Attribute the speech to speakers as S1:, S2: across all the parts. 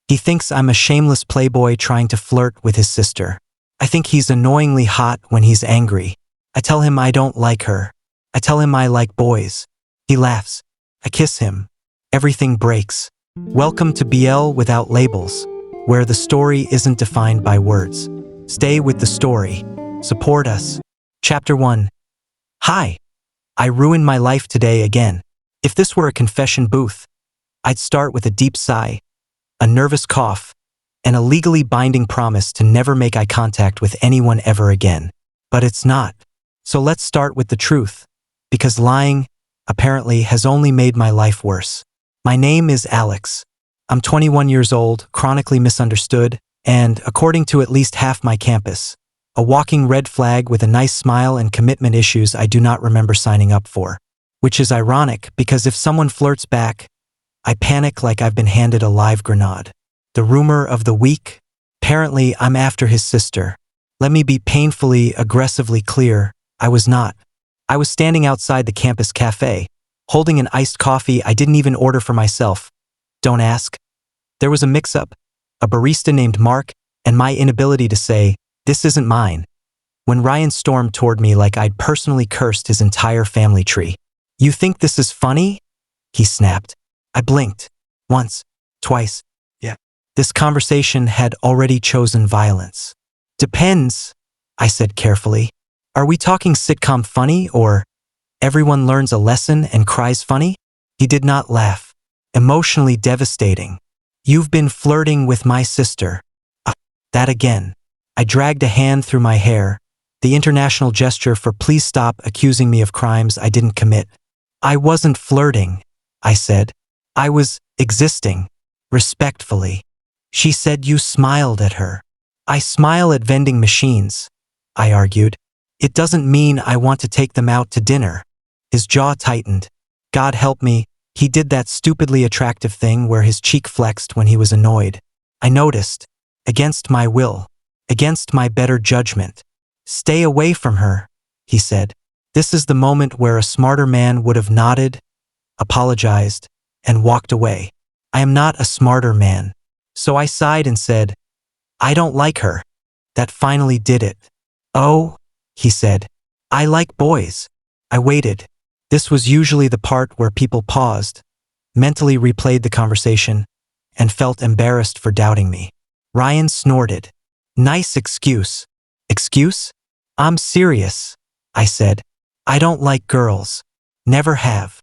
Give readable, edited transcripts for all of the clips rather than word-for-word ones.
S1: He thinks I'm a shameless playboy trying to flirt with his sister. I think he's annoyingly hot when he's angry. I tell him I don't like her. I tell him I like boys. He laughs. I kiss him. Everything breaks. Welcome to BL Without Labels, where the story isn't defined by words. Stay with the story. Support us. Chapter 1. Hi. I ruined my life today again. If this were a confession booth, I'd start with a deep sigh, a nervous cough, and a legally binding promise to never make eye contact with anyone ever again. But it's not. So let's start with the truth, because lying, apparently, has only made my life worse. My name is Alex. I'm 21 years old, chronically misunderstood, and, according to at least half my campus, a walking red flag with a nice smile and commitment issues I do not remember signing up for. Which is ironic, because if someone flirts back, I panic like I've been handed a live grenade. The rumor of the week? Apparently, I'm after his sister. Let me be painfully, aggressively clear, I was not. I was standing outside the campus cafe, holding an iced coffee I didn't even order for myself. Don't ask. There was a mix-up, a barista named Mark, and my inability to say, "This isn't mine," when Ryan stormed toward me like I'd personally cursed his entire family tree. "You think this is funny?" he snapped. I blinked. Once. Twice. Yeah. This conversation had already chosen violence. "Depends," I said carefully. "Are we talking sitcom funny or everyone learns a lesson and cries funny?" He did not laugh. Emotionally devastating. "You've been flirting with my sister." That again. I dragged a hand through my hair, the international gesture for please stop accusing me of crimes I didn't commit. "I wasn't flirting," I said. "I was existing, respectfully." She said you smiled at her. "I smile at vending machines," I argued. "It doesn't mean I want to take them out to dinner." His jaw tightened. God help me, he did that stupidly attractive thing where his cheek flexed when he was annoyed. I noticed. Against my will. Against my better judgment. "Stay away from her," he said. This is the moment where a smarter man would have nodded, apologized, and walked away. I am not a smarter man. So I sighed and said, "I don't like her." That finally did it. "Oh," he said. "I like boys." I waited. This was usually the part where people paused, mentally replayed the conversation, and felt embarrassed for doubting me. Ryan snorted. "Nice excuse." "Excuse? I'm serious," I said. "I don't like girls. Never have."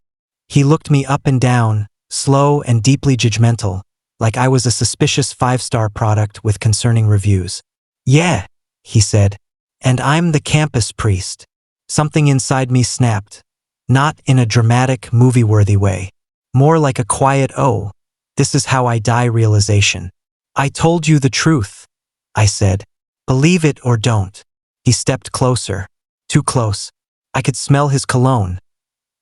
S1: He looked me up and down, slow and deeply judgmental, like I was a suspicious 5-star product with concerning reviews. "Yeah," he said. "And I'm the campus priest." Something inside me snapped. Not in a dramatic, movie-worthy way. More like a quiet, "Oh, this is how I die" realization. "I told you the truth," I said. "Believe it or don't." He stepped closer. Too close. I could smell his cologne.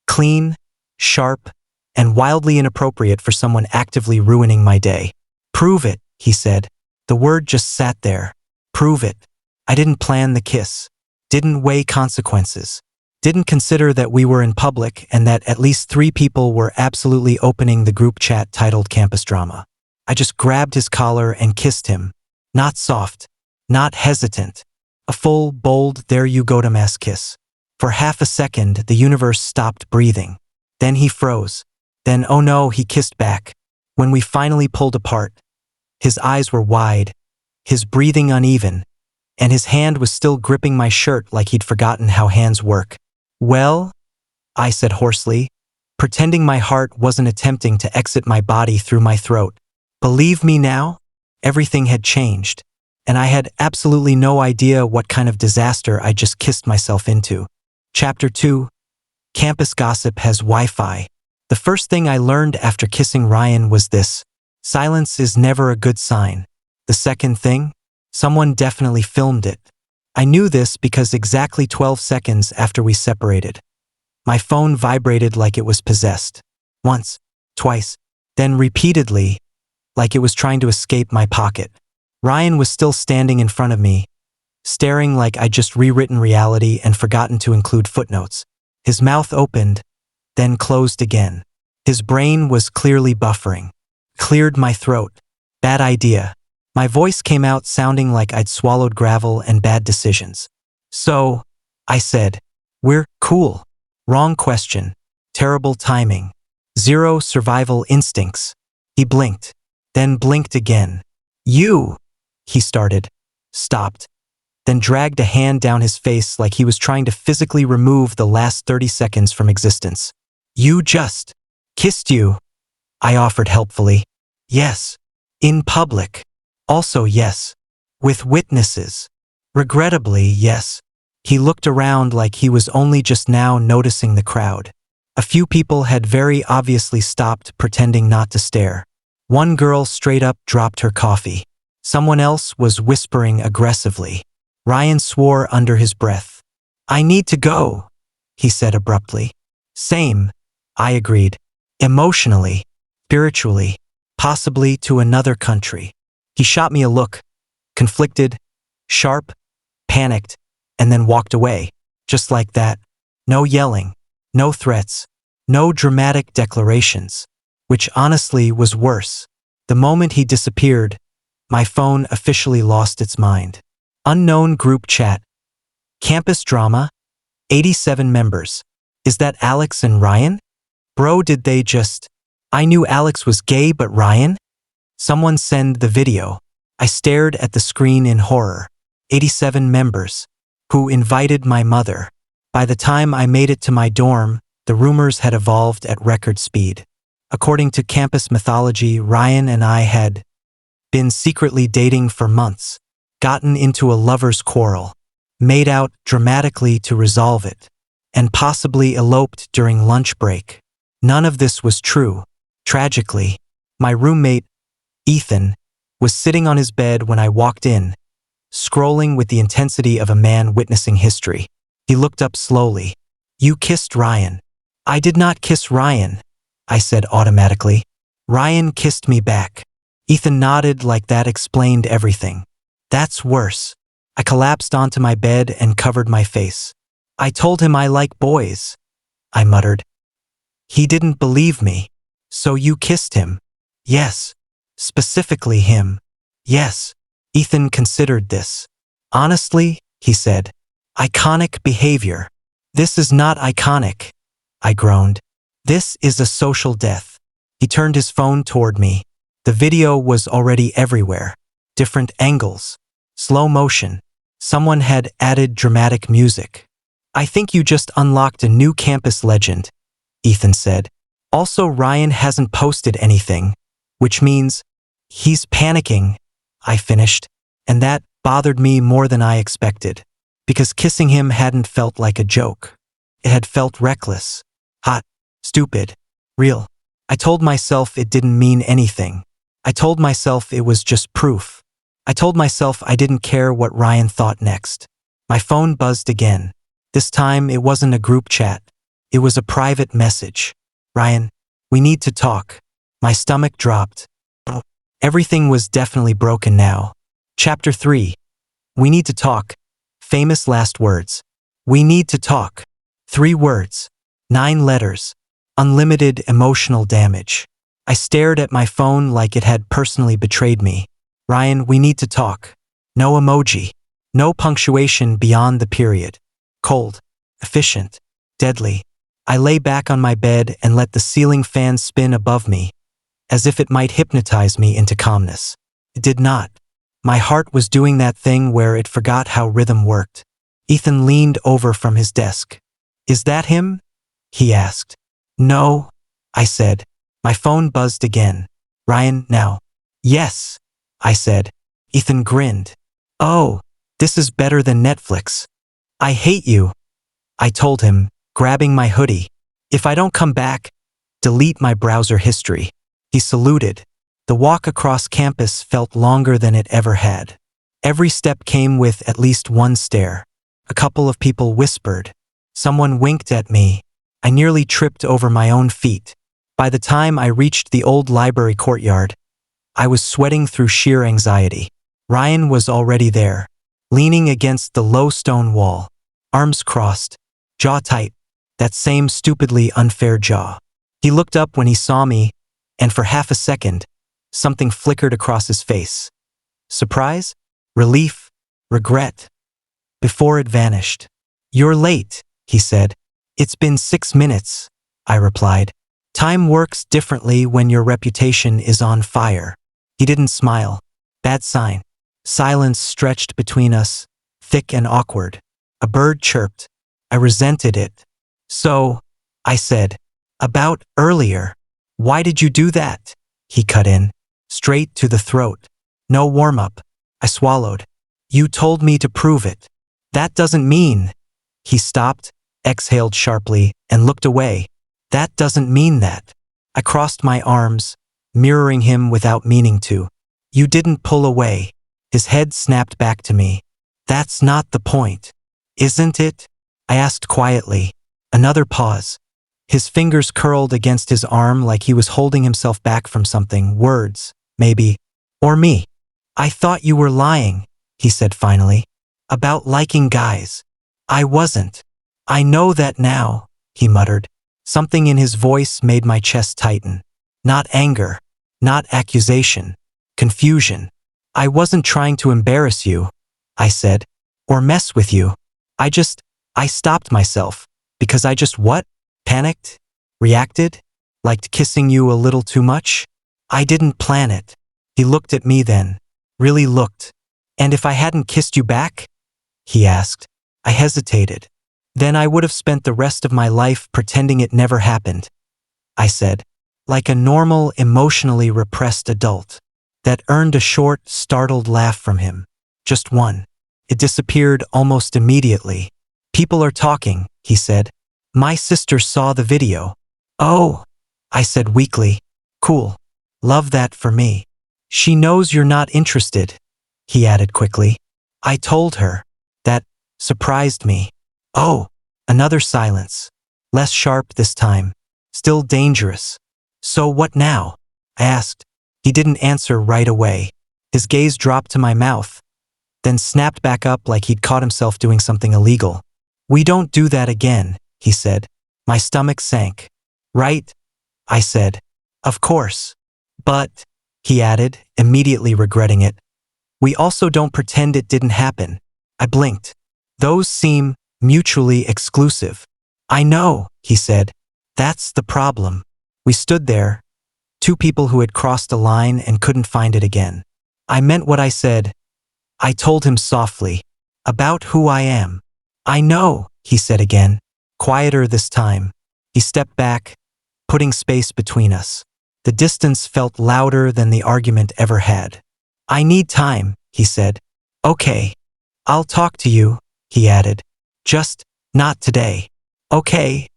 S1: Clean, sharp, and wildly inappropriate for someone actively ruining my day. "Prove it," he said. The word just sat there. Prove it. I didn't plan the kiss. Didn't weigh consequences. Didn't consider that we were in public and that at least 3 people were absolutely opening the group chat titled Campus Drama. I just grabbed his collar and kissed him. Not soft. Not hesitant. A full, bold, there you go dumbass kiss. For half a second, the universe stopped breathing. Then he froze. Then, oh no, he kissed back. When we finally pulled apart, his eyes were wide, his breathing uneven, and his hand was still gripping my shirt like he'd forgotten how hands work. "Well?" I said hoarsely, pretending my heart wasn't attempting to exit my body through my throat. "Believe me now?" Everything had changed, and I had absolutely no idea what kind of disaster I just kissed myself into. Chapter 2. Campus gossip has Wi-Fi. The first thing I learned after kissing Ryan was this: silence is never a good sign. The second thing? Someone definitely filmed it. I knew this because exactly 12 seconds after we separated, my phone vibrated like it was possessed. Once, twice, then repeatedly, like it was trying to escape my pocket. Ryan was still standing in front of me, staring like I'd just rewritten reality and forgotten to include footnotes. His mouth opened, then closed again. His brain was clearly buffering. Cleared my throat. Bad idea. My voice came out sounding like I'd swallowed gravel and bad decisions. So, I said, we're cool. Wrong question. Terrible timing. Zero survival instincts. He blinked, then blinked again. You, he started, stopped, then dragged a hand down his face like he was trying to physically remove the last 30 seconds from existence. You just kissed you, I offered helpfully. Yes. In public. Also yes. With witnesses. Regrettably, yes. He looked around like he was only just now noticing the crowd. A few people had very obviously stopped pretending not to stare. One girl straight up dropped her coffee. Someone else was whispering aggressively. Ryan swore under his breath. I need to go, he said abruptly. Same, I agreed. Emotionally, spiritually, possibly to another country. He shot me a look, conflicted, sharp, panicked, and then walked away, just like that. No yelling, no threats, no dramatic declarations, which honestly was worse. The moment he disappeared, my phone officially lost its mind. Unknown group chat. Campus drama. 87 members. Is that Alex and Ryan? Bro, did they just... I knew Alex was gay, but Ryan? Someone send the video. I stared at the screen in horror. 87 members. Who invited my mother. By the time I made it to my dorm, the rumors had evolved at record speed. According to campus mythology, Ryan and I had been secretly dating for months, gotten into a lover's quarrel, made out dramatically to resolve it, and possibly eloped during lunch break. None of this was true. Tragically, my roommate, Ethan, was sitting on his bed when I walked in, scrolling with the intensity of a man witnessing history. He looked up slowly. You kissed Ryan. I did not kiss Ryan, I said automatically. Ryan kissed me back. Ethan nodded like that explained everything. That's worse. I collapsed onto my bed and covered my face. I told him I like boys, I muttered. He didn't believe me. So you kissed him? Yes. Specifically him. Yes. Ethan considered this. Honestly, he said. Iconic behavior. This is not iconic, I groaned. This is a social death. He turned his phone toward me. The video was already everywhere. Different angles. Slow motion. Someone had added dramatic music. I think you just unlocked a new campus legend, Ethan said. Also, Ryan hasn't posted anything, which means he's panicking, I finished, and that bothered me more than I expected, because kissing him hadn't felt like a joke. It had felt reckless, hot, stupid, real. I told myself it didn't mean anything. I told myself it was just proof. I told myself I didn't care what Ryan thought next. My phone buzzed again. This time it wasn't a group chat. It was a private message. Ryan, we need to talk. My stomach dropped. Everything was definitely broken now. Chapter 3. We need to talk. Famous last words. We need to talk. 3 words. 9 letters. Unlimited emotional damage. I stared at my phone like it had personally betrayed me. Ryan, we need to talk. No emoji. No punctuation beyond the period. Cold. Efficient. Deadly. I lay back on my bed and let the ceiling fan spin above me, as if it might hypnotize me into calmness. It did not. My heart was doing that thing where it forgot how rhythm worked. Ethan leaned over from his desk. Is that him? He asked. No, I said. My phone buzzed again. Ryan, now. Yes, I said. Ethan grinned. Oh, this is better than Netflix. I hate you, I told him, grabbing my hoodie. If I don't come back, delete my browser history. He saluted. The walk across campus felt longer than it ever had. Every step came with at least one stare. A couple of people whispered. Someone winked at me. I nearly tripped over my own feet. By the time I reached the old library courtyard, I was sweating through sheer anxiety. Ryan was already there, leaning against the low stone wall, arms crossed, jaw tight, that same stupidly unfair jaw. He looked up when he saw me, and for half a second, Something flickered across his face. Surprise? Relief? Regret? Before it vanished. "You're late," he said. "It's been 6 minutes," I replied. "Time works differently when your reputation is on fire." He didn't smile. Bad sign. Silence stretched between us, thick and awkward. A bird chirped. I resented it. "So," I said, "about earlier. Why did you do that?" He cut in. Straight to the throat. "No warm-up." I swallowed. "You told me to prove it." "That doesn't mean." He stopped, exhaled sharply, and looked away. "That doesn't mean that." I crossed my arms, mirroring him without meaning to. "You didn't pull away." His head snapped back to me. "That's not the point." "Isn't it?" I asked quietly. Another pause. His fingers curled against his arm like he was holding himself back from something, words, maybe, or me. "I thought you were lying," he said finally. "About liking guys." "I wasn't." "I know that now," he muttered. Something in his voice made my chest tighten. Not anger, not accusation, confusion. "I wasn't trying to embarrass you," I said, "or mess with you. I stopped myself, because I just what? Panicked? Reacted? Liked kissing you a little too much? I didn't plan it." He looked at me then. Really looked. "And if I hadn't kissed you back?" he asked. I hesitated. "Then I would have spent the rest of my life pretending it never happened," I said, like a normal, emotionally repressed adult. That earned a short, startled laugh from him. Just one. It disappeared almost immediately. "People are talking," he said. "My sister saw the video." "Oh," I said weakly. "Cool. Love that for me." "She knows you're not interested," he added quickly. I told her. That surprised me. Oh, another silence. Less sharp this time. Still dangerous. "So what now?" I asked. He didn't answer right away. His gaze dropped to my mouth, then snapped back up like he'd caught himself doing something illegal. "We don't do that again," he said. My stomach sank. "Right?" I said. "Of course. But," he added, immediately regretting it, "we also don't pretend it didn't happen." I blinked. "Those seem mutually exclusive." "I know," he said. "That's the problem." We stood there, two people who had crossed a line and couldn't find it again. I meant what I said. I told him softly. "About who I am." "I know," he said again, quieter this time. He stepped back, putting space between us. The distance felt louder than the argument ever had. "I need time," he said. "Okay. I'll talk to you," he added. "Just not today." "Okay,"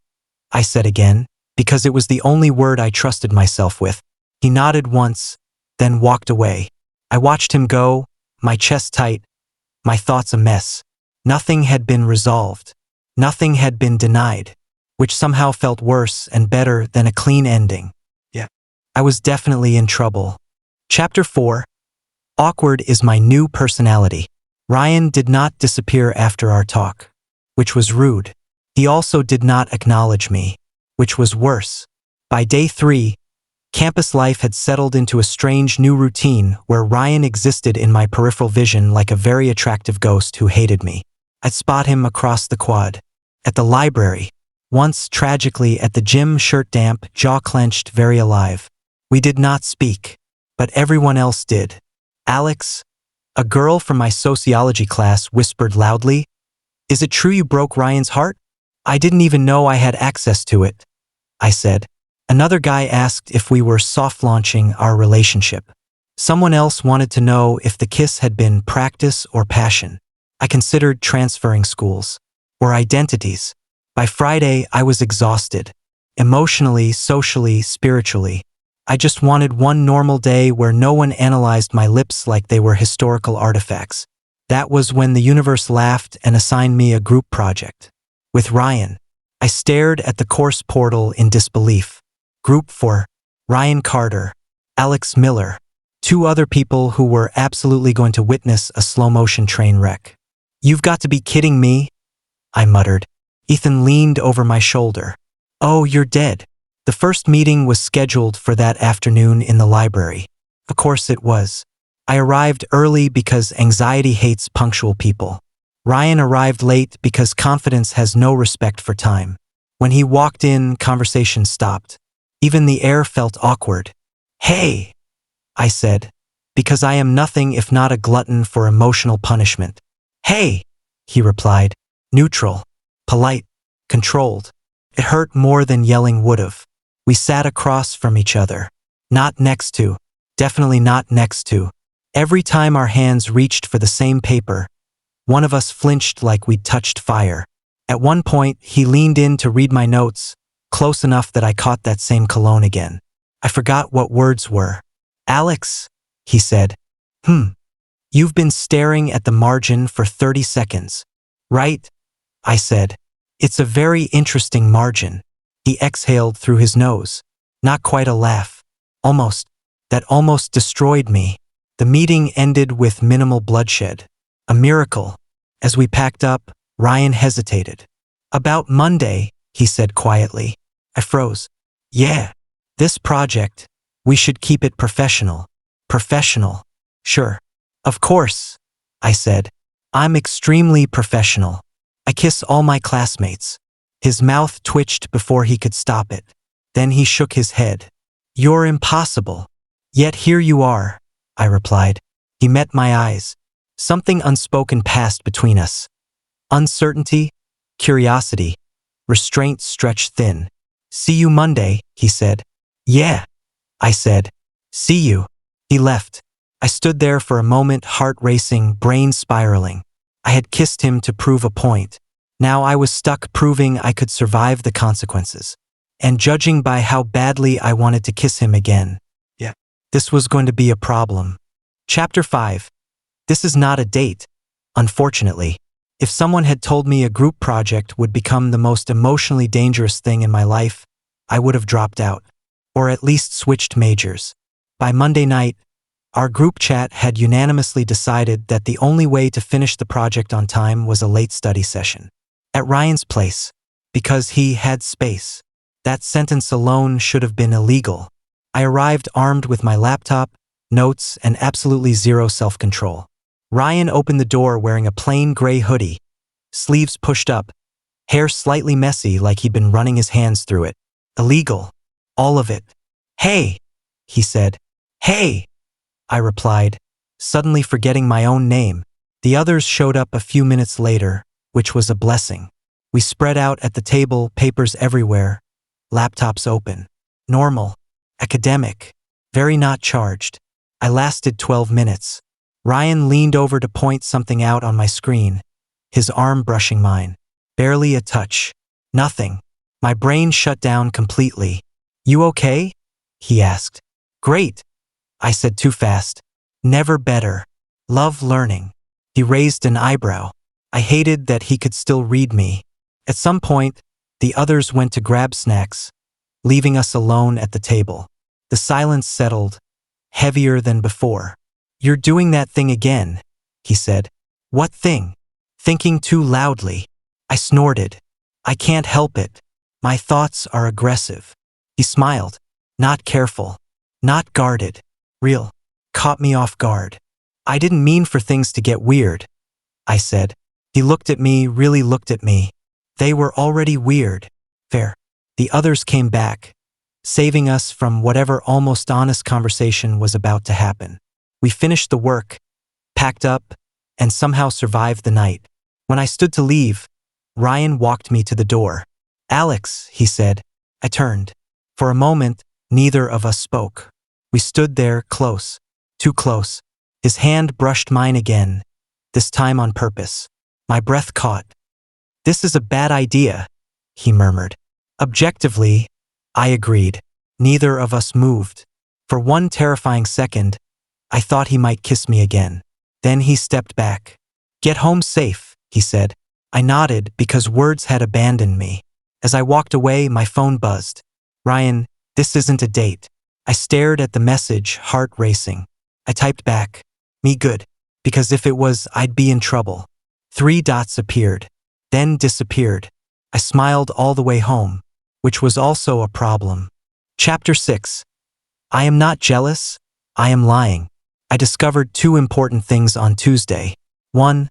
S1: I said again, because it was the only word I trusted myself with. He nodded once, then walked away. I watched him go, my chest tight, my thoughts a mess. Nothing had been resolved. Nothing had been denied, which somehow felt worse and better than a clean ending. Yeah. I was definitely in trouble. Chapter 4. Awkward is my new personality. Ryan did not disappear after our talk, which was rude. He also did not acknowledge me, which was worse. By day 3, campus life had settled into a strange new routine where Ryan existed in my peripheral vision like a very attractive ghost who hated me. I'd spot him across the quad, at the library, once tragically at the gym, shirt damp, jaw clenched, very alive. We did not speak, but everyone else did. "Alex," a girl from my sociology class whispered loudly, "Is it true you broke Ryan's heart?" "I didn't even know I had access to it," I said. Another guy asked if we were soft-launching our relationship. Someone else wanted to know if the kiss had been practice or passion. I considered transferring schools, or identities. By Friday, I was exhausted. Emotionally, socially, spiritually. I just wanted one normal day where no one analyzed my lips like they were historical artifacts. That was when the universe laughed and assigned me a group project. With Ryan. I stared at the course portal in disbelief. Group 4. Ryan Carter, Alex Miller, 2 other people who were absolutely going to witness a slow-motion train wreck. "You've got to be kidding me," I muttered. Ethan leaned over my shoulder. "Oh, you're dead." The first meeting was scheduled for that afternoon in the library. Of course it was. I arrived early because anxiety hates punctual people. Ryan arrived late because confidence has no respect for time. When he walked in, conversation stopped. Even the air felt awkward. "Hey," I said, because I am nothing if not a glutton for emotional punishment. "Hey," he replied, neutral, polite, controlled. It hurt more than yelling would've. We sat across from each other. Not next to. Definitely not next to. Every time our hands reached for the same paper, one of us flinched like we'd touched fire. At one point, he leaned in to read my notes, close enough that I caught that same cologne again. I forgot what words were. "Alex," he said. You've been staring at the margin for 30 seconds. Right?" I said. "It's a very interesting margin." He exhaled through his nose. Not quite a laugh. Almost. That almost destroyed me. The meeting ended with minimal bloodshed. A miracle. As we packed up, Ryan hesitated. "About Monday," he said quietly. I froze. "Yeah. This project, we should keep it professional." "Professional? Sure. Of course," I said. "I'm extremely professional. I kiss all my classmates." His mouth twitched before he could stop it. Then he shook his head. "You're impossible." "Yet here you are," I replied. He met my eyes. Something unspoken passed between us. Uncertainty, curiosity, restraint stretched thin. "See you Monday," he said. "Yeah," I said. "See you." He left. I stood there for a moment, heart racing, brain spiraling. I had kissed him to prove a point. Now I was stuck proving I could survive the consequences. And judging by how badly I wanted to kiss him again, this was going to be a problem. Chapter 5. This is not a date, unfortunately. If someone had told me a group project would become the most emotionally dangerous thing in my life, I would have dropped out, or at least switched majors. By Monday night, our group chat had unanimously decided that the only way to finish the project on time was a late study session. At Ryan's place, because he had space. That sentence alone should have been illegal. I arrived armed with my laptop, notes, and absolutely zero self-control. Ryan opened the door wearing a plain gray hoodie, sleeves pushed up, hair slightly messy like he'd been running his hands through it. Illegal. All of it. "Hey," he said. "Hey," I replied, suddenly forgetting my own name. The others showed up a few minutes later, which was a blessing. We spread out at the table, papers everywhere, laptops open. Normal. Academic. Very not charged. I lasted 12 minutes. Ryan leaned over to point something out on my screen, his arm brushing mine. Barely a touch. Nothing. My brain shut down completely. "You okay?" he asked. "Great," I said too fast. "Never better. Love learning." He raised an eyebrow. I hated that he could still read me. At some point, the others went to grab snacks, leaving us alone at the table. The silence settled, heavier than before. "You're doing that thing again," he said. "What thing?" "Thinking too loudly." I snorted. "I can't help it. My thoughts are aggressive." He smiled. "Not careful. Not guarded. Real." Caught me off guard. "I didn't mean for things to get weird," I said. He looked at me, really looked at me. They were already weird. Fair. The others came back, saving us from whatever almost honest conversation was about to happen. We finished the work, packed up, and somehow survived the night. When I stood to leave, Ryan walked me to the door. "Alex," he said. I turned. For a moment, neither of us spoke. We stood there, close, too close. His hand brushed mine again, this time on purpose. My breath caught. "This is a bad idea," he murmured. Objectively, I agreed. Neither of us moved. For one terrifying second, I thought he might kiss me again. Then he stepped back. "Get home safe," he said. I nodded because words had abandoned me. As I walked away, my phone buzzed. "Ryan, this isn't a date." I stared at the message, heart racing. I typed back, "Me good," because if it was, I'd be in trouble. 3 dots appeared, then disappeared. I smiled all the way home, which was also a problem. Chapter 6. I am not jealous, I am lying. I discovered two important things on Tuesday. 1.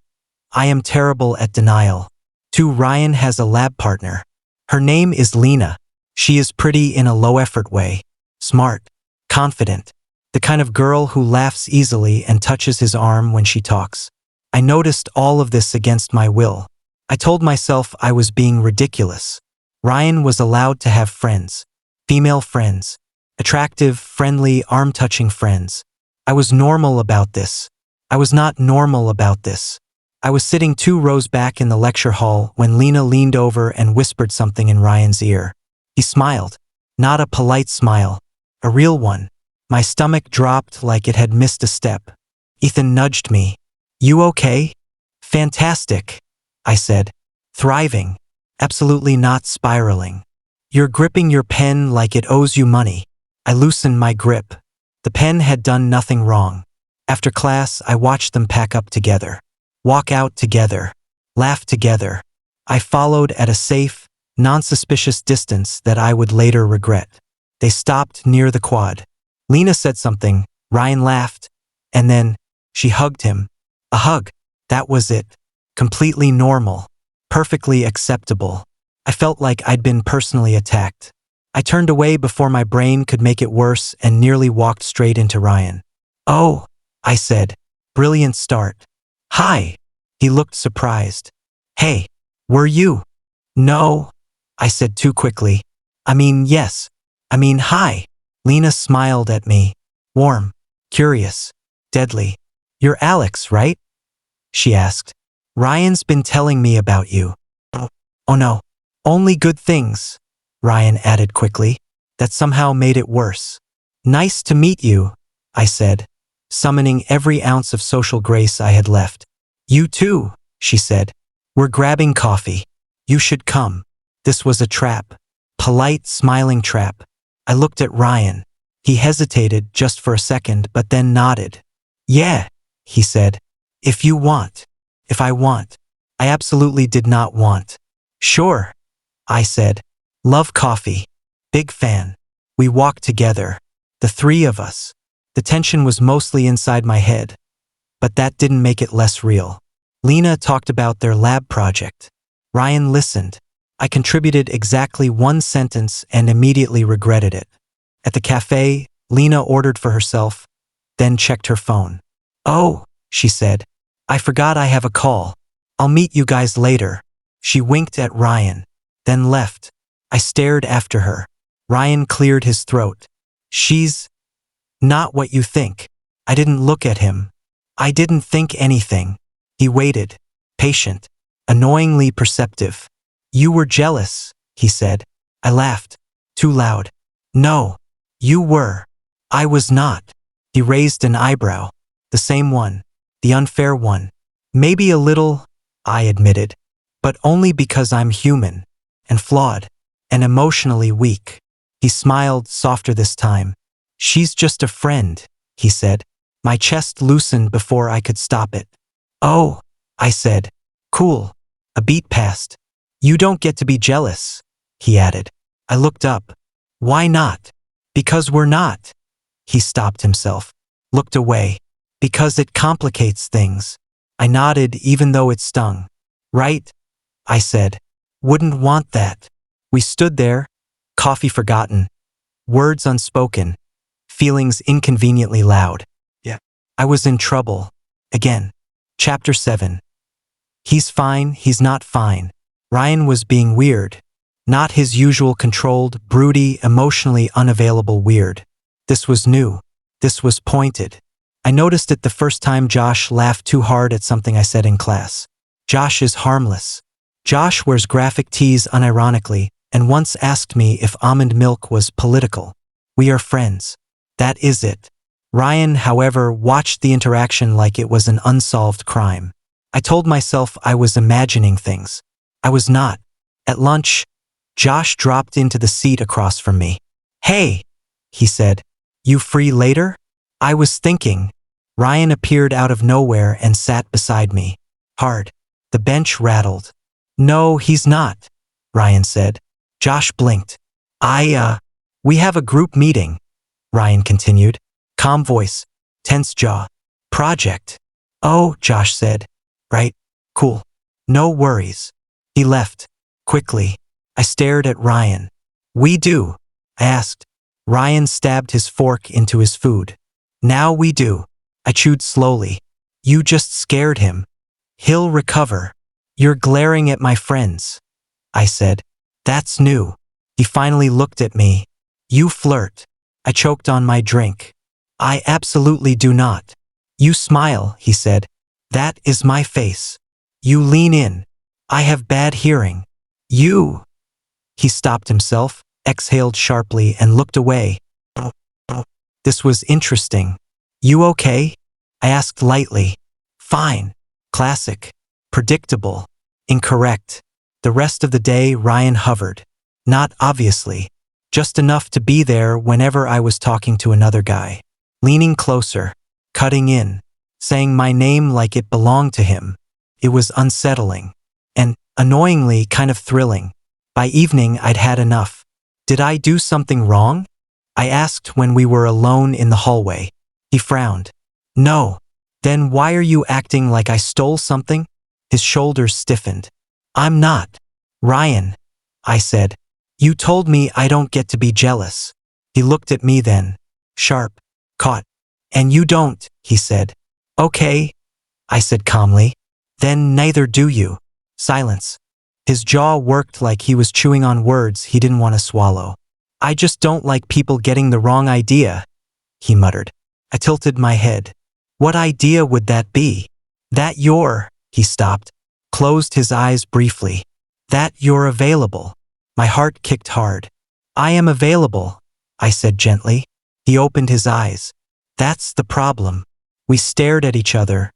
S1: I am terrible at denial. 2. Ryan has a lab partner. Her name is Lena. She is pretty in a low-effort way. Smart. Confident. The kind of girl who laughs easily and touches his arm when she talks. I noticed all of this against my will. I told myself I was being ridiculous. Ryan was allowed to have friends. Female friends. Attractive, friendly, arm-touching friends. I was normal about this. I was not normal about this. I was sitting 2 rows back in the lecture hall when Lena leaned over and whispered something in Ryan's ear. He smiled. Not a polite smile. A real one. My stomach dropped like it had missed a step. Ethan nudged me. You okay? Fantastic, I said. Thriving. Absolutely not spiraling. You're gripping your pen like it owes you money. I loosened my grip. The pen had done nothing wrong. After class, I watched them pack up together. Walk out together. Laugh together. I followed at a safe, non-suspicious distance that I would later regret. They stopped near the quad. Lena said something, Ryan laughed, and then she hugged him. A hug. That was it. Completely normal. Perfectly acceptable. I felt like I'd been personally attacked. I turned away before my brain could make it worse and nearly walked straight into Ryan. Oh, I said. Brilliant start. Hi. He looked surprised. Hey, were you? No, I said too quickly. Yes. Hi. Lena smiled at me. Warm. Curious. Deadly. You're Alex, right? She asked. Ryan's been telling me about you. Oh no. Only good things, Ryan added quickly. That somehow made it worse. Nice to meet you, I said, summoning every ounce of social grace I had left. You too, she said. We're grabbing coffee. You should come. This was a trap. Polite, smiling trap. I looked at Ryan. He hesitated just for a second, but then nodded. Yeah, he said. If you want. If I want. I absolutely did not want. Sure, I said. Love coffee. Big fan. We walked together. The 3 of us. The tension was mostly inside my head. But that didn't make it less real. Lena talked about their lab project. Ryan listened. I contributed exactly 1 sentence and immediately regretted it. At the cafe, Lena ordered for herself, then checked her phone. Oh, she said. I forgot I have a call. I'll meet you guys later. She winked at Ryan, then left. I stared after her. Ryan cleared his throat. She's not what you think. I didn't look at him. I didn't think anything. He waited, patient, annoyingly perceptive. You were jealous, he said. I laughed. Too loud. No, you were. I was not. He raised an eyebrow. The same one. The unfair one. Maybe a little, I admitted. But only because I'm human. And flawed. And emotionally weak. He smiled softer this time. She's just a friend, he said. My chest loosened before I could stop it. Oh, I said. Cool. A beat passed. You don't get to be jealous, he added. I looked up. Why not? Because we're not. He stopped himself. Looked away. Because it complicates things. I nodded even though it stung. Right? I said. Wouldn't want that. We stood there, coffee forgotten, words unspoken, feelings inconveniently loud. Yeah. I was in trouble. Again. Chapter 7. He's fine, he's not fine. Ryan was being weird. Not his usual controlled, broody, emotionally unavailable weird. This was new. This was pointed. I noticed it the first time Josh laughed too hard at something I said in class. Josh is harmless. Josh wears graphic tees unironically and once asked me if almond milk was political. We are friends. That is it. Ryan, however, watched the interaction like it was an unsolved crime. I told myself I was imagining things. I was not. At lunch, Josh dropped into the seat across from me. Hey, he said. You free later? I was thinking. Ryan appeared out of nowhere and sat beside me. Hard. The bench rattled. No, he's not, Ryan said. Josh blinked. We have a group meeting, Ryan continued. Calm voice, tense jaw. Project. Oh, Josh said. Right? Cool. No worries. He left. Quickly. I stared at Ryan. We do? I asked. Ryan stabbed his fork into his food. Now we do. I chewed slowly. You just scared him. He'll recover. You're glaring at my friends, I said. That's new. He finally looked at me. You flirt. I choked on my drink. I absolutely do not. You smile, he said. That is my face. You lean in. I have bad hearing. You. He stopped himself, exhaled sharply, and looked away. This was interesting. You okay? I asked lightly. Fine. Classic. Predictable. Incorrect. The rest of the day, Ryan hovered. Not obviously. Just enough to be there whenever I was talking to another guy. Leaning closer. Cutting in. Saying my name like it belonged to him. It was unsettling. And, annoyingly, kind of thrilling. By evening, I'd had enough. Did I do something wrong? I asked when we were alone in the hallway. He frowned. No. Then why are you acting like I stole something? His shoulders stiffened. I'm not. Ryan, I said. You told me I don't get to be jealous. He looked at me then. Sharp. Caught. And you don't, he said. Okay, I said calmly. Then neither do you. Silence. His jaw worked like he was chewing on words he didn't want to swallow. I just don't like people getting the wrong idea, he muttered. I tilted my head. What idea would that be? That you're, he stopped, closed his eyes briefly. That you're available. My heart kicked hard. I am available, I said gently. He opened his eyes. That's the problem. We stared at each other,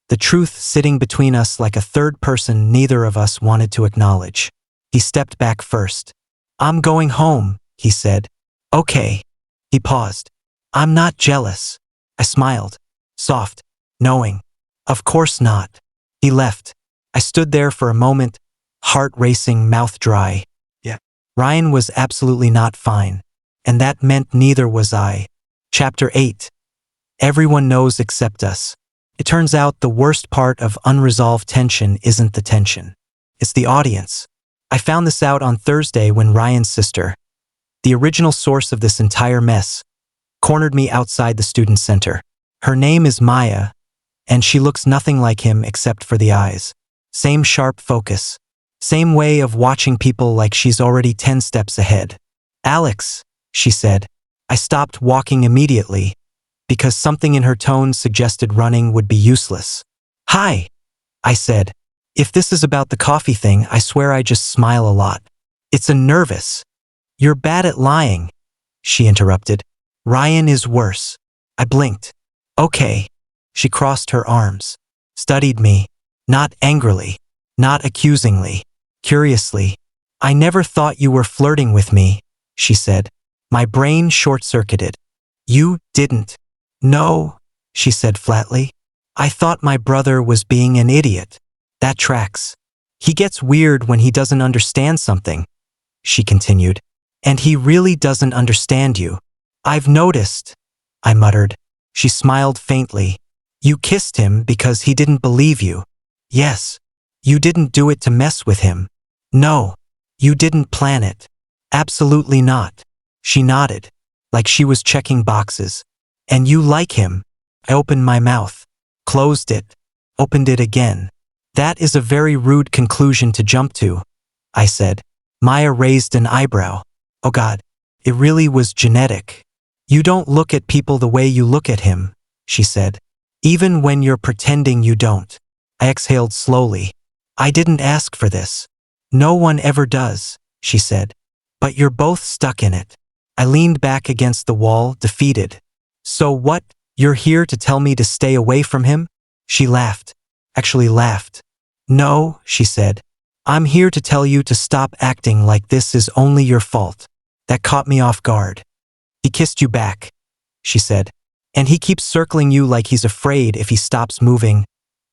S1: the truth sitting between us like a third person neither of us wanted to acknowledge. He stepped back first. I'm going home, he said. Okay. He paused. I'm not jealous. I smiled. Soft. Knowing. Of course not. He left. I stood there for a moment, heart racing, mouth dry. Yeah. Ryan was absolutely not fine. And that meant neither was I. Chapter 8. Everyone knows except us. It turns out the worst part of unresolved tension isn't the tension. It's the audience. I found this out on Thursday when Ryan's sister, the original source of this entire mess, cornered me outside the student center. Her name is Maya, and she looks nothing like him except for the eyes. Same sharp focus. Same way of watching people like she's already 10 steps ahead. Alex, she said. I stopped walking immediately, because something in her tone suggested running would be useless. Hi, I said. If this is about the coffee thing, I swear I just smile a lot. It's a nervous. You're bad at lying, she interrupted. Ryan is worse. I blinked. Okay. She crossed her arms. Studied me. Not angrily. Not accusingly. Curiously. I never thought you were flirting with me, she said. My brain short-circuited. You didn't. No, she said flatly. I thought my brother was being an idiot. That tracks. He gets weird when he doesn't understand something, she continued. And he really doesn't understand you. I've noticed, I muttered. She smiled faintly. You kissed him because he didn't believe you. Yes. You didn't do it to mess with him. No. You didn't plan it. Absolutely not. She nodded, like she was checking boxes. And you like him. I opened my mouth, closed it, opened it again. That is a very rude conclusion to jump to, I said. Maya raised an eyebrow. Oh God, it really was genetic. You don't look at people the way you look at him, she said. Even when you're pretending you don't. I exhaled slowly. I didn't ask for this. No one ever does, she said. But you're both stuck in it. I leaned back against the wall, defeated. So what, you're here to tell me to stay away from him? She laughed. Actually laughed. No, she said. I'm here to tell you to stop acting like this is only your fault. That caught me off guard. He kissed you back, she said. And he keeps circling you like he's afraid if he stops moving,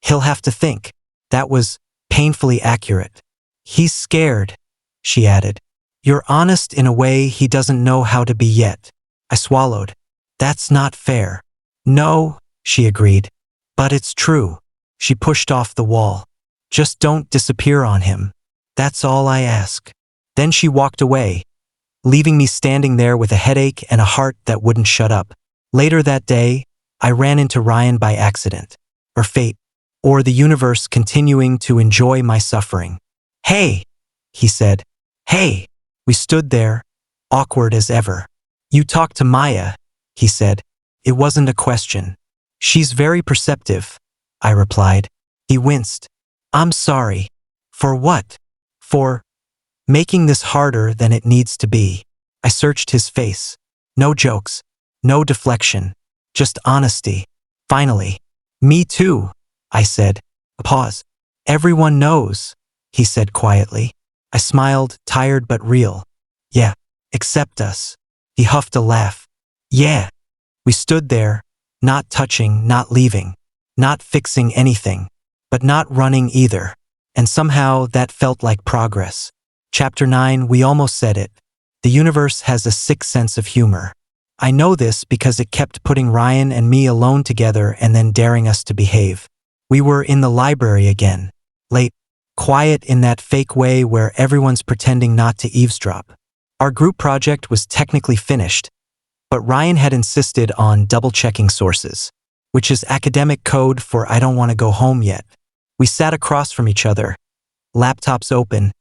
S1: he'll have to think. That was painfully accurate. He's scared, she added. You're honest in a way he doesn't know how to be yet. I swallowed. That's not fair. No, she agreed. But it's true. She pushed off the wall. Just don't disappear on him. That's all I ask. Then she walked away, leaving me standing there with a headache and a heart that wouldn't shut up. Later that day, I ran into Ryan by accident, or fate, or the universe continuing to enjoy my suffering. Hey, he said. Hey. We stood there, awkward as ever. You talked to Maya, he said. It wasn't a question. She's very perceptive, I replied. He winced. I'm sorry. For what? For making this harder than it needs to be. I searched his face. No jokes. No deflection. Just honesty. Finally. Me too, I said. A pause. Everyone knows, he said quietly. I smiled, tired but real. Yeah, except us. He huffed a laugh. Yeah. We stood there, not touching, not leaving, not fixing anything, but not running either. And somehow that felt like progress. Chapter 9, we almost said it. The universe has a sick sense of humor. I know this because it kept putting Ryan and me alone together and then daring us to behave. We were in the library again. Late. Quiet in that fake way where everyone's pretending not to eavesdrop. Our group project was technically finished, but Ryan had insisted on double-checking sources, which is academic code for I don't want to go home yet. We sat across from each other, laptops open,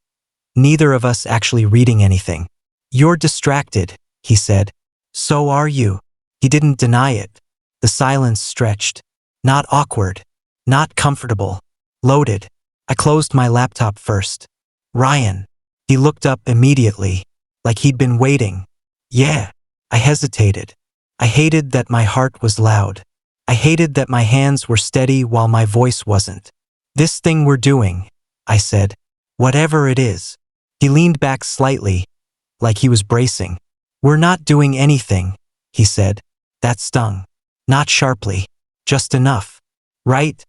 S1: neither of us actually reading anything. You're distracted, he said. So are you. He didn't deny it. The silence stretched. Not awkward. Not comfortable. Loaded. I closed my laptop first. Ryan. He looked up immediately, like he'd been waiting. Yeah. I hesitated. I hated that my heart was loud. I hated that my hands were steady while my voice wasn't. This thing we're doing, I said. Whatever it is. He leaned back slightly, like he was bracing. We're not doing anything, he said. That stung. Not sharply. Just enough. Right?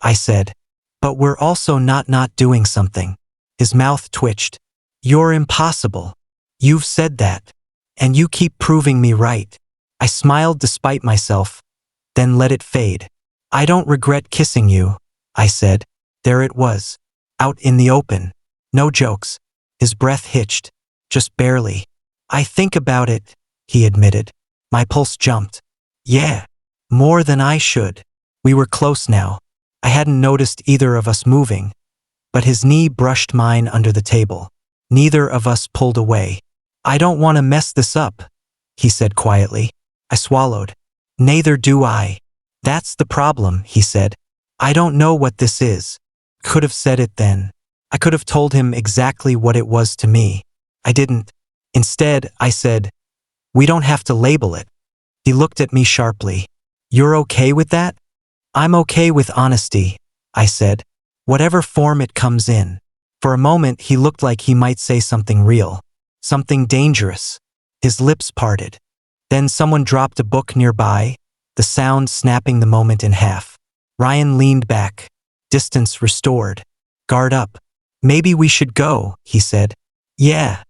S1: I said. But we're also not doing something. His mouth twitched. You're impossible. You've said that. And you keep proving me right. I smiled despite myself, then let it fade. I don't regret kissing you, I said. There it was. Out in the open. No jokes. His breath hitched. Just barely. I think about it, he admitted. My pulse jumped. Yeah. More than I should. We were close now. I hadn't noticed either of us moving, but his knee brushed mine under the table. Neither of us pulled away. I don't want to mess this up, he said quietly. I swallowed. Neither do I. That's the problem, he said. I don't know what this is. Could have said it then. I could have told him exactly what it was to me. I didn't. Instead, I said, we don't have to label it. He looked at me sharply. You're okay with that? I'm okay with honesty, I said. Whatever form it comes in. For a moment, he looked like he might say something real. Something dangerous. His lips parted. Then someone dropped a book nearby, the sound snapping the moment in half. Ryan leaned back. Distance restored. Guard up. Maybe we should go, he said. Yeah.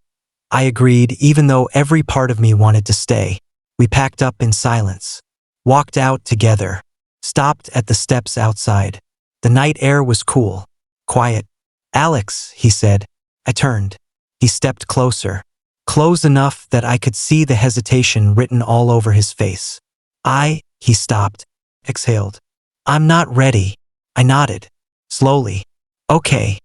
S1: I agreed, even though every part of me wanted to stay. We packed up in silence. Walked out together. Stopped at the steps outside. The night air was cool. Quiet. Alex, he said. I turned. He stepped closer. Close enough that I could see the hesitation written all over his face. He stopped. Exhaled. I'm not ready. I nodded. Slowly. Okay.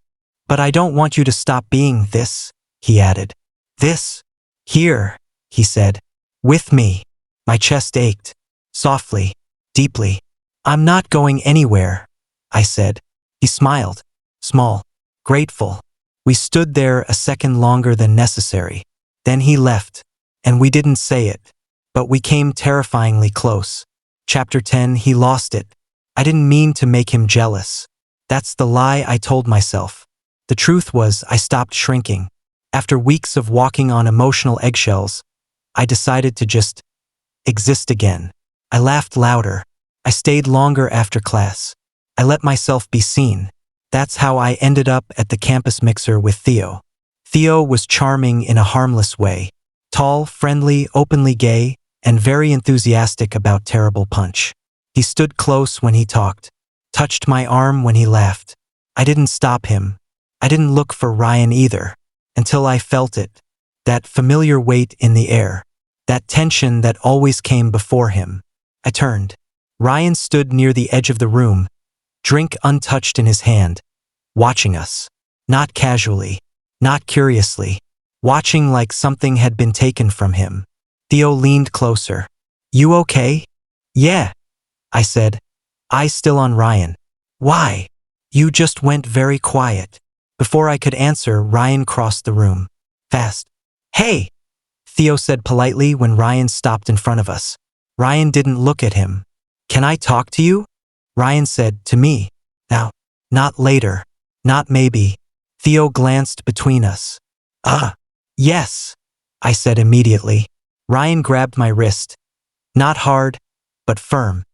S1: But I don't want you to stop being this, he added. This? Here, he said. With me. My chest ached. Softly. Deeply. I'm not going anywhere, I said. He smiled. Small. Grateful. We stood there a second longer than necessary. Then he left. And we didn't say it. But we came terrifyingly close. Chapter 10, he lost it. I didn't mean to make him jealous. That's the lie I told myself. The truth was I stopped shrinking. After weeks of walking on emotional eggshells, I decided to just exist again. I laughed louder. I stayed longer after class. I let myself be seen. That's how I ended up at the campus mixer with Theo. Theo was charming in a harmless way. Tall, friendly, openly gay, and very enthusiastic about terrible punch. He stood close when he talked, touched my arm when he laughed. I didn't stop him. I didn't look for Ryan either, until I felt it. That familiar weight in the air. That tension that always came before him. I turned. Ryan stood near the edge of the room, drink untouched in his hand, watching us. Not casually, not curiously, watching like something had been taken from him. Theo leaned closer. "You okay?" "Yeah," I said, eyes still on Ryan. "Why?" "You just went very quiet." Before I could answer, Ryan crossed the room. Fast. "Hey," Theo said politely when Ryan stopped in front of us. Ryan didn't look at him. "Can I talk to you?" Ryan said, "To me. Now. Not later. Not maybe." Theo glanced between us. Yes," I said immediately. Ryan grabbed my wrist. Not hard, but firm,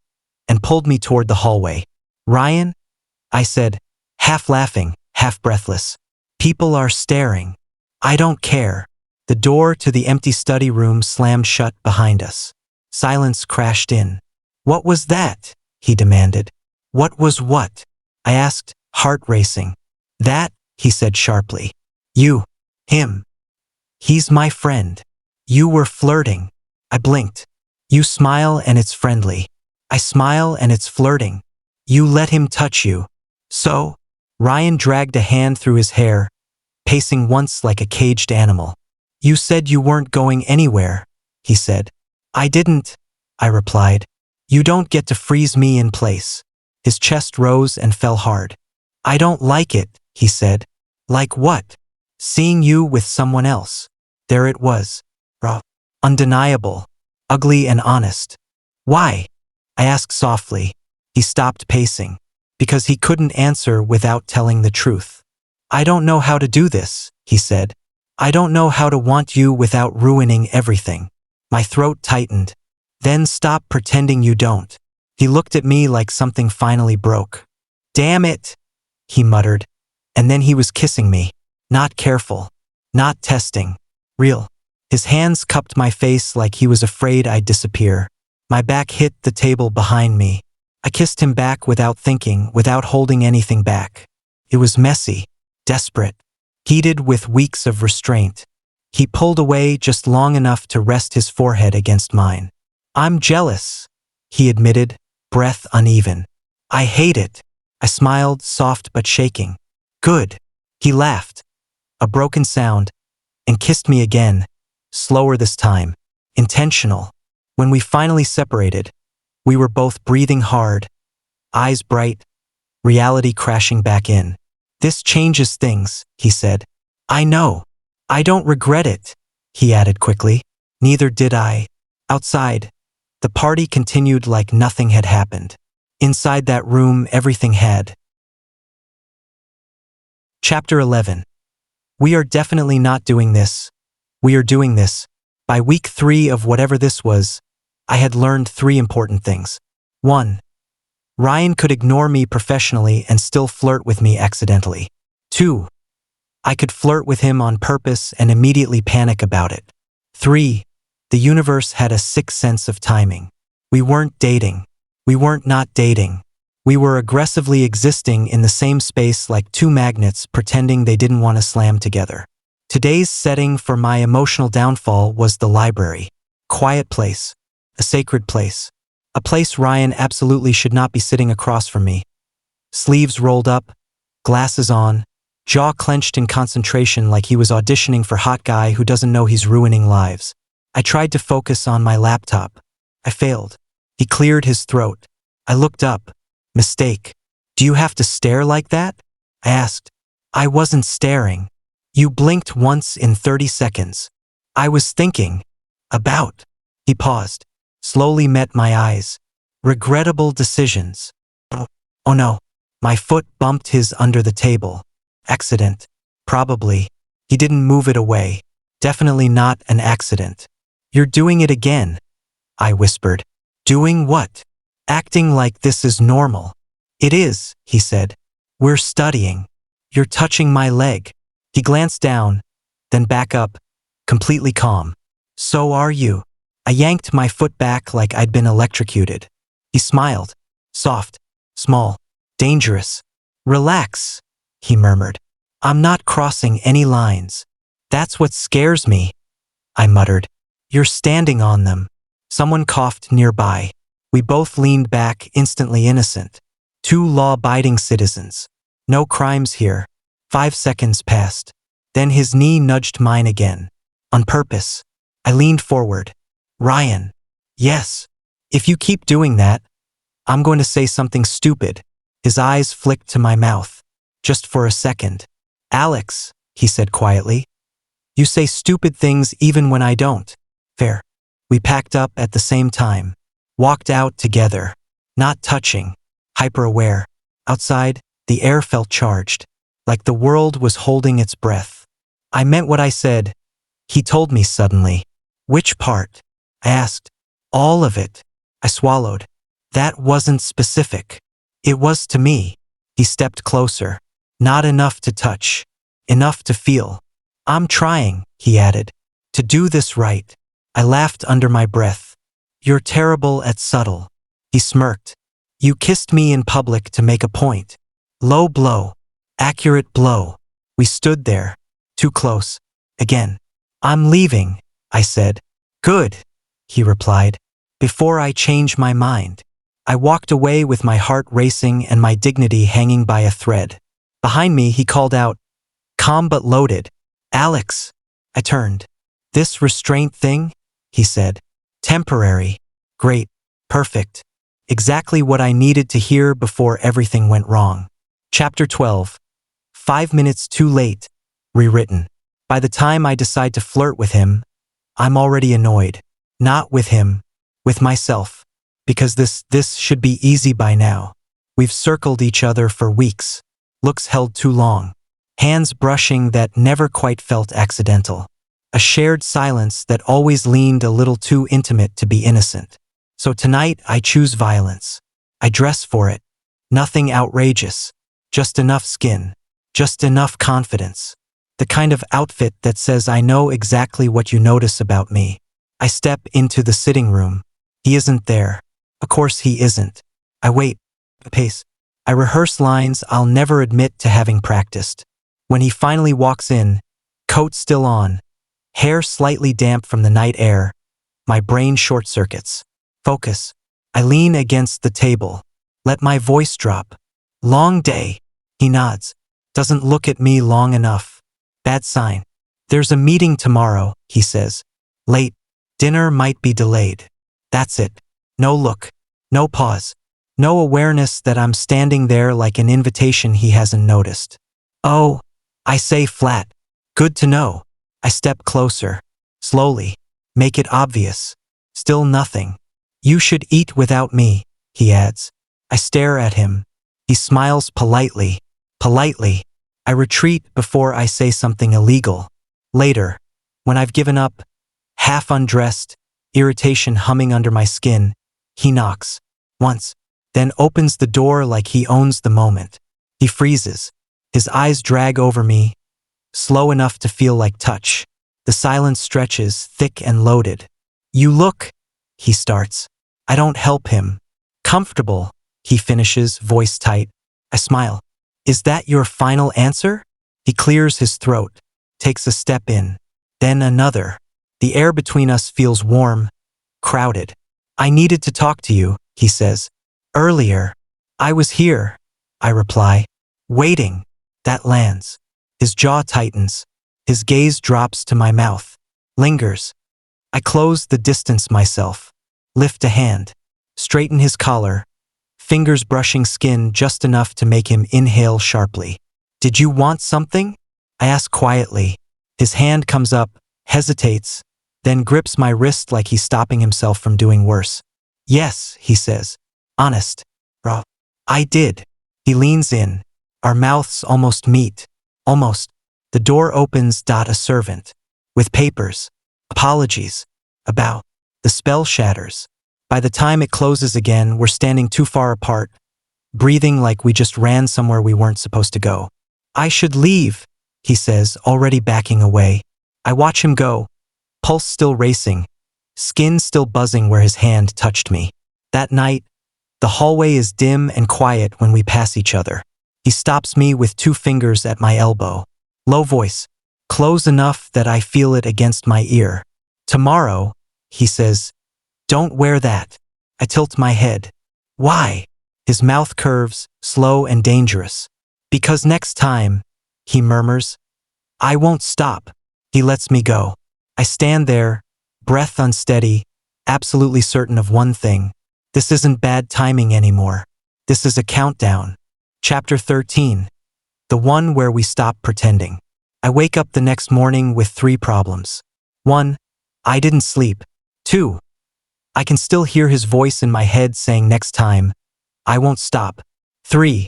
S1: and pulled me toward the hallway. "Ryan," I said, half laughing, half breathless. "People are staring. I don't care." The door to the empty study room slammed shut behind us. Silence crashed in. "What was that?" he demanded. "What was what?" I asked, heart racing. "That," he said sharply. Him. He's my friend. You were flirting." I blinked. "You smile and it's friendly." "I smile and it's flirting." "You let him touch you." "So?" Ryan dragged a hand through his hair, pacing once like a caged animal. "You said you weren't going anywhere," he said. "I didn't," I replied. "You don't get to freeze me in place." His chest rose and fell hard. "I don't like it," he said. "Like what?" "Seeing you with someone else." There it was. Raw. Undeniable. Ugly and honest. "Why?" I asked softly. He stopped pacing. Because he couldn't answer without telling the truth. "I don't know how to do this," he said. "I don't know how to want you without ruining everything." My throat tightened. "Then stop pretending you don't." He looked at me like something finally broke. "Damn it," he muttered. And then he was kissing me. Not careful. Not testing. Real. His hands cupped my face like he was afraid I'd disappear. My back hit the table behind me. I kissed him back without thinking, without holding anything back. It was messy, desperate, heated with weeks of restraint. He pulled away just long enough to rest his forehead against mine. "I'm jealous," he admitted, breath uneven. "I hate it." I smiled, soft but shaking. "Good." He laughed, a broken sound, and kissed me again, slower this time, intentional. When we finally separated, we were both breathing hard, eyes bright, reality crashing back in. "This changes things," he said. "I know. I don't regret it," he added quickly. Neither did I. Outside, the party continued like nothing had happened. Inside that room, everything had. Chapter 11. We are definitely not doing this. We are doing this. By week 3 of whatever this was, I had learned 3 important things. 1. Ryan could ignore me professionally and still flirt with me accidentally. 2. I could flirt with him on purpose and immediately panic about it. 3. The universe had a sixth sense of timing. We weren't dating. We weren't not dating. We were aggressively existing in the same space like 2 magnets pretending they didn't want to slam together. Today's setting for my emotional downfall was the library. Quiet place. A sacred place. A place Ryan absolutely should not be sitting across from me. Sleeves rolled up, glasses on, jaw clenched in concentration like he was auditioning for hot guy who doesn't know he's ruining lives. I tried to focus on my laptop. I failed. He cleared his throat. I looked up. Mistake. "Do you have to stare like that?" I asked. "I wasn't staring. You blinked once in 30 seconds. I was thinking. About." He paused. Slowly met my eyes. "Regrettable decisions." Oh no. My foot bumped his under the table. Accident. Probably. He didn't move it away. Definitely not an accident. "You're doing it again," I whispered. "Doing what?" "Acting like this is normal." "It is," he said. "We're studying." "You're touching my leg." He glanced down, then back up, completely calm. "So are you." I yanked my foot back like I'd been electrocuted. He smiled. Soft, small, dangerous. Relax, he murmured. I'm not crossing any lines. That's what scares me, I muttered. You're standing on them. Someone coughed nearby. We both leaned back, instantly innocent. Two law-abiding citizens. No crimes here. 5 seconds passed. Then his knee nudged mine again. On purpose. I leaned forward. Ryan. Yes. If you keep doing that, I'm going to say something stupid. His eyes flicked to my mouth. Just for a second. Alex, he said quietly. You say stupid things even when I don't. Fair. We packed up at the same time. Walked out together. Not touching. Hyper-aware. Outside, the air felt charged. Like the world was holding its breath. I meant what I said. He told me suddenly. Which part? I asked. All of it. I swallowed. That wasn't specific. It was to me. He stepped closer. Not enough to touch. Enough to feel. I'm trying, he added. To do this right. I laughed under my breath. You're terrible at subtle. He smirked. You kissed me in public to make a point. Low blow. Accurate blow. We stood there. Too close. Again. I'm leaving, I said. Good, he replied. Before I change my mind. I walked away with my heart racing and my dignity hanging by a thread. Behind me, he called out, calm but loaded. Alex. I turned. This restraint thing? He said. Temporary. Great. Perfect. Exactly what I needed to hear before everything went wrong. Chapter 12. 5 minutes too late. Rewritten. By the time I decide to flirt with him, I'm already annoyed. Not with him. With myself. Because this should be easy by now. We've circled each other for weeks. Looks held too long. Hands brushing that never quite felt accidental. A shared silence that always leaned a little too intimate to be innocent. So tonight I choose violence. I dress for it. Nothing outrageous. Just enough skin. Just enough confidence. The kind of outfit that says I know exactly what you notice about me. I step into the sitting room. He isn't there. Of course he isn't. I wait. Pace. I rehearse lines I'll never admit to having practiced. When he finally walks in, coat still on, hair slightly damp from the night air, my brain short circuits. Focus. I lean against the table. Let my voice drop. Long day. He nods. Doesn't look at me long enough. Bad sign. There's a meeting tomorrow, he says. Late. Dinner might be delayed. That's it. No look. No pause. No awareness that I'm standing there like an invitation he hasn't noticed. Oh, I say flat. Good to know. I step closer. Slowly. Make it obvious. Still nothing. You should eat without me, he adds. I stare at him. He smiles politely. Politely. I retreat before I say something illegal. Later, when I've given up, half undressed, irritation humming under my skin, he knocks. Once. Then opens the door like he owns the moment. He freezes. His eyes drag over me, slow enough to feel like touch. The silence stretches, thick and loaded. You look, he starts. I don't help him. Comfortable, he finishes, voice tight. I smile. Is that your final answer? He clears his throat, takes a step in, then another. The air between us feels warm, crowded. I needed to talk to you, he says. Earlier. I was here, I reply. Waiting. That lands. His jaw tightens. His gaze drops to my mouth. Lingers. I close the distance myself. Lift a hand. Straighten his collar. Fingers brushing skin just enough to make him inhale sharply. Did you want something? I ask quietly. His hand comes up, hesitates, then grips my wrist like he's stopping himself from doing worse. Yes, he says. Honest. Raw. I did. He leans in. Our mouths almost meet. Almost. The door opens. A servant. With papers. Apologies. A bow. The spell shatters. By the time it closes again, we're standing too far apart, breathing like we just ran somewhere we weren't supposed to go. I should leave, he says, already backing away. I watch him go, pulse still racing, skin still buzzing where his hand touched me. That night, the hallway is dim and quiet when we pass each other. He stops me with 2 fingers at my elbow. Low voice, close enough that I feel it against my ear. Tomorrow, he says, don't wear that. I tilt my head. Why? His mouth curves, slow and dangerous. Because next time, he murmurs. I won't stop. He lets me go. I stand there, breath unsteady, absolutely certain of one thing. This isn't bad timing anymore. This is a countdown. Chapter 13. The one where we stop pretending. I wake up the next morning with 3 problems. 1. I didn't sleep. 2. I can still hear his voice in my head saying next time, I won't stop. 3.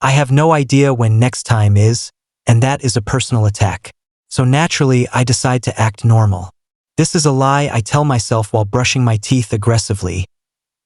S1: I have no idea when next time is, and that is a personal attack. So naturally, I decide to act normal. This is a lie I tell myself while brushing my teeth aggressively,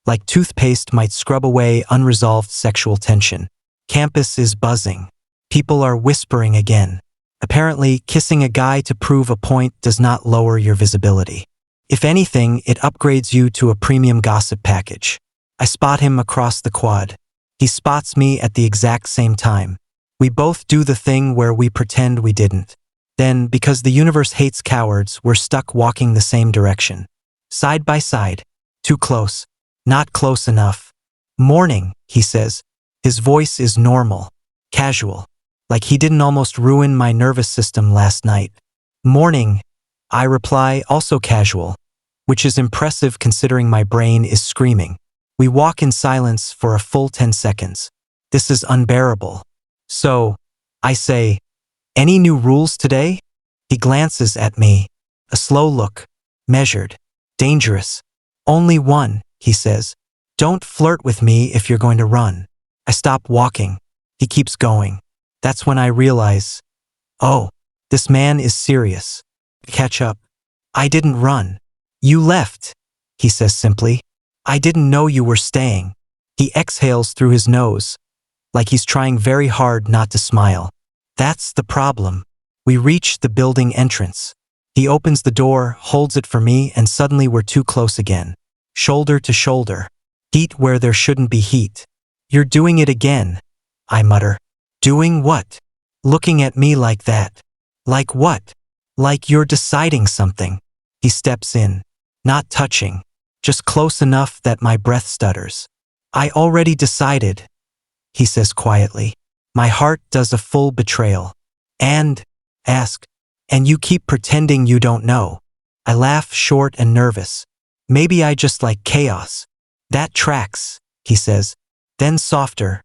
S1: like toothpaste might scrub away unresolved sexual tension. Campus is buzzing. People are whispering again. Apparently, kissing a guy to prove a point does not lower your visibility. If anything, it upgrades you to a premium gossip package. I spot him across the quad. He spots me at the exact same time. We both do the thing where we pretend we didn't. Then, because the universe hates cowards, we're stuck walking the same direction. Side by side. Too close. Not close enough. Morning, he says. His voice is normal. Casual. Like he didn't almost ruin my nervous system last night. Morning, I reply, also casual, which is impressive considering my brain is screaming. We walk in silence for a full 10 seconds. This is unbearable. So, I say, any new rules today? He glances at me. A slow look. Measured. Dangerous. Only one, he says. Don't flirt with me if you're going to run. I stop walking. He keeps going. That's when I realize, oh, this man is serious. Catch up. I didn't run. You left, he says simply. I didn't know you were staying. He exhales through his nose, like he's trying very hard not to smile. That's the problem. We reach the building entrance. He opens the door, holds it for me, and suddenly we're too close again. Shoulder to shoulder. Heat where there shouldn't be heat. You're doing it again, I mutter. Doing what? Looking at me like that. Like what? Like you're deciding something. He steps in. Not touching. Just close enough that my breath stutters. I already decided, he says quietly. My heart does a full betrayal. And you keep pretending you don't know. I laugh, short and nervous. Maybe I just like chaos. That tracks, he says. Then softer.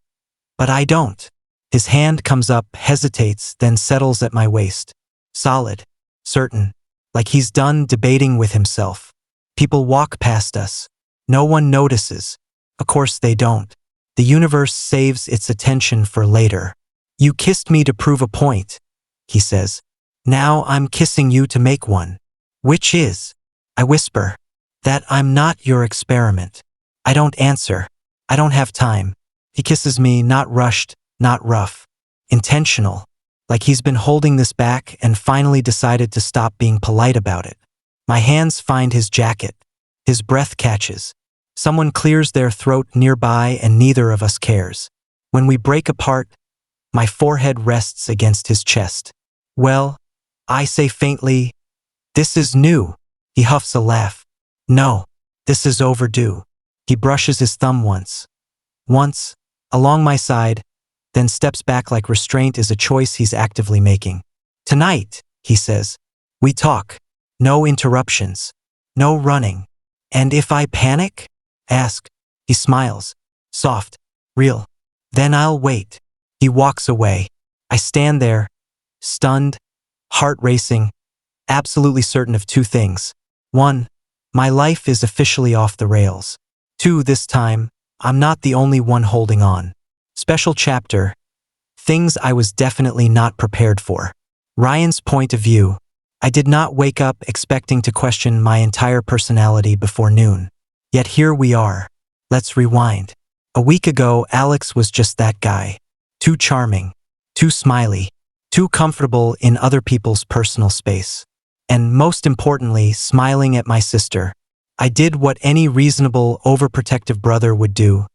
S1: But I don't. His hand comes up, hesitates, then settles at my waist. Solid. Certain. Like he's done debating with himself. People walk past us. No one notices. Of course they don't. The universe saves its attention for later. You kissed me to prove a point, he says. Now I'm kissing you to make one. Which is? I whisper. That I'm not your experiment. I don't answer. I don't have time. He kisses me, not rushed, not rough. Intentional. Like he's been holding this back and finally decided to stop being polite about it. My hands find his jacket. His breath catches. Someone clears their throat nearby and neither of us cares. When we break apart, my forehead rests against his chest. Well, I say faintly, this is new. He huffs a laugh. No, this is overdue. He brushes his thumb once, along my side, then steps back like restraint is a choice he's actively making. Tonight, he says, we talk. No interruptions. No running. And if I panic? Ask. He smiles. Soft. Real. Then I'll wait. He walks away. I stand there, stunned, heart racing, absolutely certain of 2 things. 1, my life is officially off the rails. 2, this time, I'm not the only one holding on. Special chapter. Things I was definitely not prepared for. Ryan's point of view. I did not wake up expecting to question my entire personality before noon. Yet here we are. Let's rewind. A week ago, Alex was just that guy. Too charming. Too smiley. Too comfortable in other people's personal space. And most importantly, smiling at my sister, I did what any reasonable, overprotective brother would do.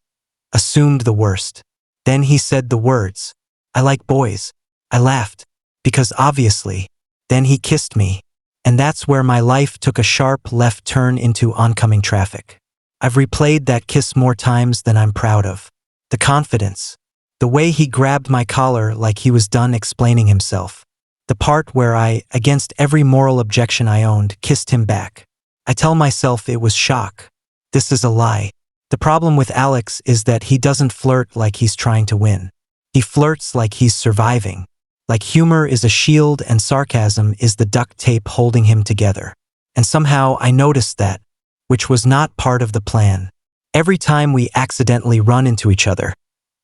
S1: Assumed the worst. Then he said the words, "I like boys." I laughed. Because obviously. Then he kissed me. And that's where my life took a sharp left turn into oncoming traffic. I've replayed that kiss more times than I'm proud of. The confidence. The way he grabbed my collar like he was done explaining himself. The part where I, against every moral objection I owned, kissed him back. I tell myself it was shock. This is a lie. The problem with Alex is that he doesn't flirt like he's trying to win. He flirts like he's surviving. Like humor is a shield and sarcasm is the duct tape holding him together. And somehow I noticed that, which was not part of the plan. Every time we accidentally run into each other,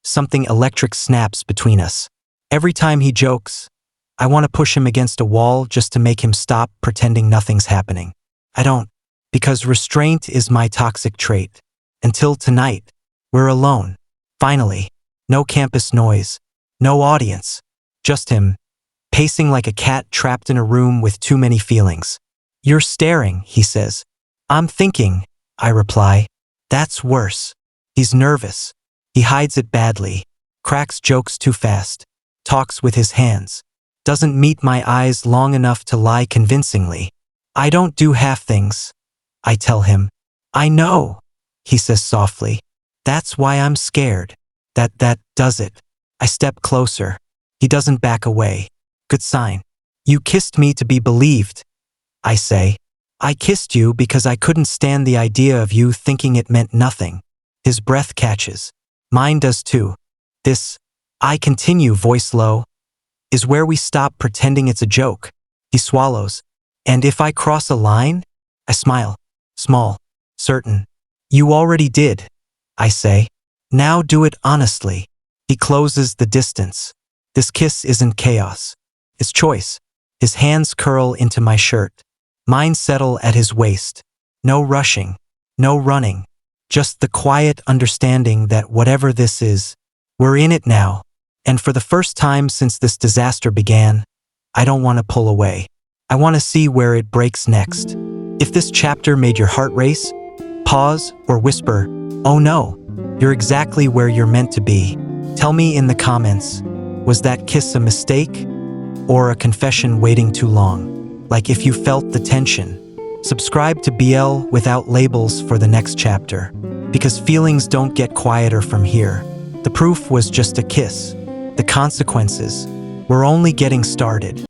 S1: something electric snaps between us. Every time he jokes, I want to push him against a wall just to make him stop pretending nothing's happening. I don't, because restraint is my toxic trait. Until tonight, we're alone. Finally, no campus noise, no audience, just him, pacing like a cat trapped in a room with too many feelings. "You're staring," he says. "I'm thinking," I reply. That's worse. He's nervous. He hides it badly, cracks jokes too fast, talks with his hands, doesn't meet my eyes long enough to lie convincingly. "I don't do half things," I tell him. "I know," he says softly. "That's why I'm scared. That does it." I step closer. He doesn't back away. Good sign. "You kissed me to be believed," I say. "I kissed you because I couldn't stand the idea of you thinking it meant nothing." His breath catches. Mine does too. This, I continue, voice low, is where we stop pretending it's a joke. He swallows. "And if I cross a line?" I smile. Small. Certain. "You already did," I say. "Now do it honestly." He closes the distance. This kiss isn't chaos. It's choice. His hands curl into my shirt. Mine settle at his waist. No rushing. No running. Just the quiet understanding that whatever this is, we're in it now. And for the first time since this disaster began, I don't want to pull away. I want to see where it breaks next. If this chapter made your heart race, pause or whisper, "Oh no, you're exactly where you're meant to be." Tell me in the comments, was that kiss a mistake or a confession waiting too long? Like if you felt the tension. Subscribe to BL Without Labels for the next chapter, because feelings don't get quieter from here. The proof was just a kiss. The consequences, we're only getting started.